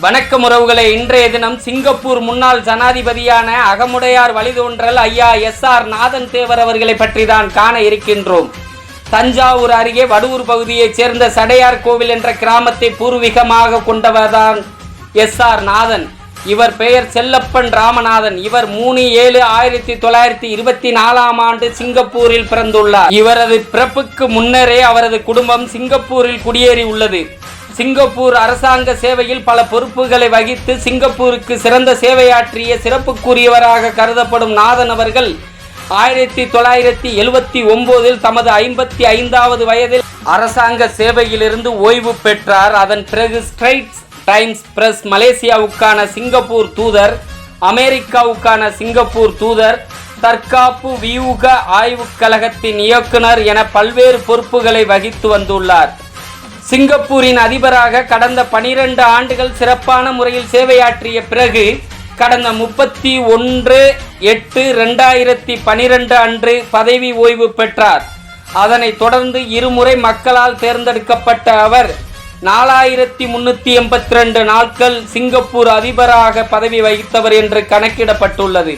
வணக்கம் உறவுகளை. இன்றைய தினம் சிங்கப்பூர் முன்னாள் ஜனாதிபதியான அகமுடையார் வழிதோன்றல் ஐயா எஸ்.ஆர். நாதன் தேவர் அவர்களை பற்றி தான் காண இருக்கின்றோம். தஞ்சாவூர் அருகே வடுவூர் பகுதியைச் சேர்ந்த சடையார் கோவில் என்ற கிராமத்தை பூர்வீகமாக கொண்டவர்தான் எஸ்.ஆர். நாதன். இவர் பெயர் செல்லப்பன் ராமநாதன். இவர் 3/7/1924 சிங்கப்பூரில் பிறந்துள்ளார். இவரது பிறப்புக்கு முன்னரே அவரது குடும்பம் சிங்கப்பூரில் குடியேறி உள்ளது. சிங்கப்பூர் அரசாங்க சேவையில் பல பொறுப்புகளை வகித்து சிங்கப்பூருக்கு சிறந்த சேவையாற்றிய சிறப்புக்குரியவராக கருதப்படும் நாதன் அவர்கள் 1979 தமது 55வது வயதில் அரசாங்க சேவையிலிருந்து ஓய்வு பெற்றார். அதன் பிறகு ஸ்ட்ரைட்ஸ் டைம்ஸ் பிரஸ் மலேசியாவுக்கான சிங்கப்பூர் தூதர், அமெரிக்காவுக்கான சிங்கப்பூர் தூதர், தற்காப்பு வியூக ஆய்வுக் கழகத்தின் இயக்குனர் என பல்வேறு பொறுப்புகளை வகித்து வந்துள்ளார். சிங்கப்பூரின் அதிபராக கடந்த 12 ஆண்டுகள் சிறப்பான முறையில் சேவையாற்றிய பிறகு கடந்த 31/8/2012 அன்று பதவி ஓய்வு பெற்றார். அதனைத் தொடர்ந்து இருமுறை மக்களால் தேர்ந்தெடுக்கப்பட்ட அவர் 4382 நாட்கள் சிங்கப்பூர் அதிபராக பதவி வகித்தவர் என்று கணக்கிடப்பட்டுள்ளது.